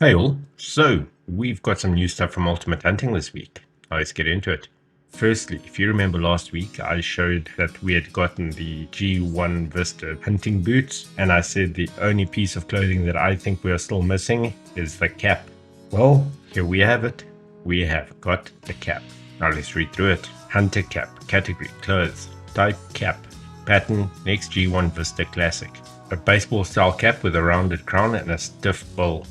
Hey all, so we've got some new stuff from Ultimate Hunting this week. Now let's get into it. Firstly, if you remember last week, I showed that we had gotten the G1 Vista hunting boots, and I said the only piece of clothing that I think we are still missing is the cap. Well, here we have it. We have got the cap. Now let's read through it. Hunter cap, category, clothes, type cap, pattern, next G1 Vista Classic. A baseball style cap with a rounded crown and a stiff bill.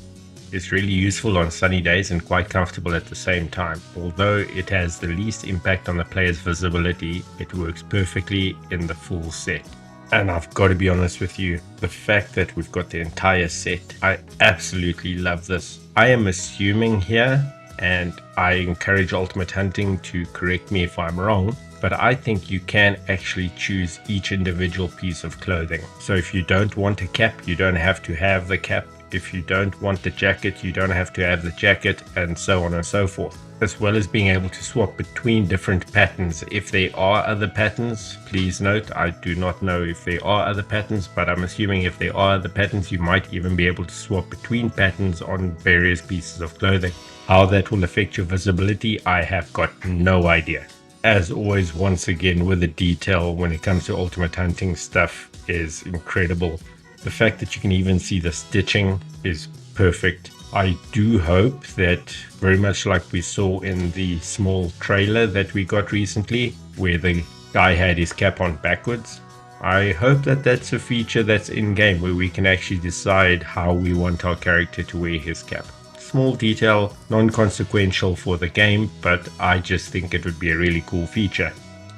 It's really useful on sunny days and quite comfortable at the same time. Although it has the least impact on the player's visibility, it works perfectly in the full set. And I've got to be honest with you, the fact that we've got the entire set, I absolutely love this. I am assuming here, and I encourage Ultimate Hunting to correct me if I'm wrong, but I think you can actually choose each individual piece of clothing. So if you don't want a cap, you don't have to have the cap. If you don't want the jacket, you don't have to have the jacket, and so on and so forth. As well as being able to swap between different patterns. If there are other patterns, please note, I do not know if there are other patterns, but I'm assuming if there are other patterns, you might even be able to swap between patterns on various pieces of clothing. How that will affect your visibility, I have got no idea. As always, once again, with the detail when it comes to Ultimate Hunting stuff is incredible. The fact that you can even see the stitching is perfect. I do hope that, very much like we saw in the small trailer that we got recently, where the guy had his cap on backwards, I hope that that's a feature that's in-game where we can actually decide how we want our character to wear his cap. Small detail, non-consequential for the game, but I just think it would be a really cool feature.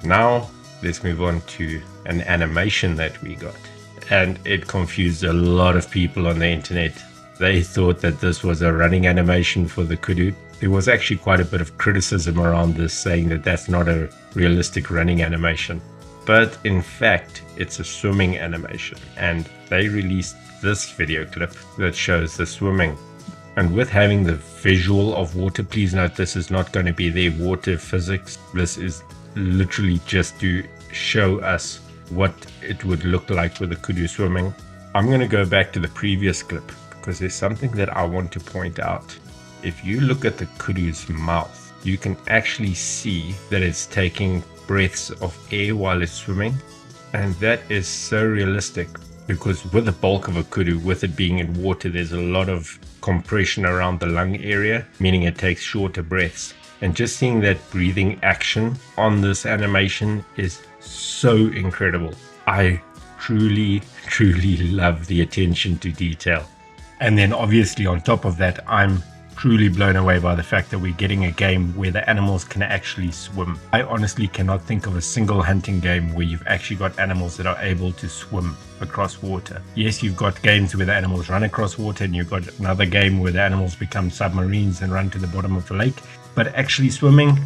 Now, let's move on to an animation that we got. And it confused a lot of people on the internet. They thought that this was a running animation for the Kudu. There was actually quite a bit of criticism around this, saying that that's not a realistic running animation. But in fact, it's a swimming animation. And they released this video clip that shows the swimming. And with having the visual of water, please note this is not going to be their water physics. This is literally just to show us what it would look like with the Kudu swimming. I'm going to go back to the previous clip because there's something that I want to point out. If you look at the Kudu's mouth, you can actually see that it's taking breaths of air while it's swimming, and that is so realistic because with the bulk of a Kudu, with it being in water, there's a lot of compression around the lung area, meaning it takes shorter breaths. And just seeing that breathing action on this animation is so incredible. I truly love the attention to detail. And then obviously on top of that, I'm truly blown away by the fact that we're getting a game where the animals can actually swim. I honestly cannot think of a single hunting game where you've actually got animals that are able to swim across water. Yes, you've got games where the animals run across water, and you've got another game where the animals become submarines and run to the bottom of the lake. But actually swimming,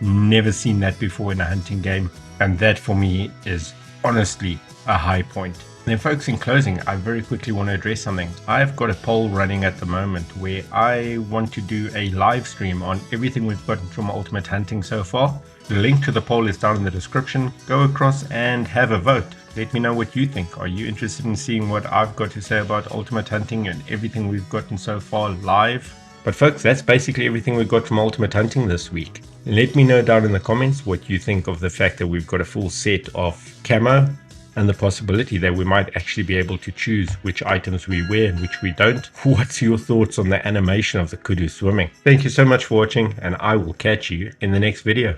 never seen that before in a hunting game. And that for me is honestly a high point. Then folks, in closing, I very quickly want to address something. I've got a poll running at the moment where I want to do a live stream on everything we've gotten from Ultimate Hunting so far. The link to the poll is down in the description. Go across and have a vote. Let me know what you think. Are you interested in seeing what I've got to say about Ultimate Hunting and everything we've gotten so far live? But folks, that's basically everything we got from Ultimate Hunting this week. Let me know down in the comments what you think of the fact that we've got a full set of camo and the possibility that we might actually be able to choose which items we wear and which we don't. What's your thoughts on the animation of the Kudu swimming? Thank you so much for watching, and I will catch you in the next video.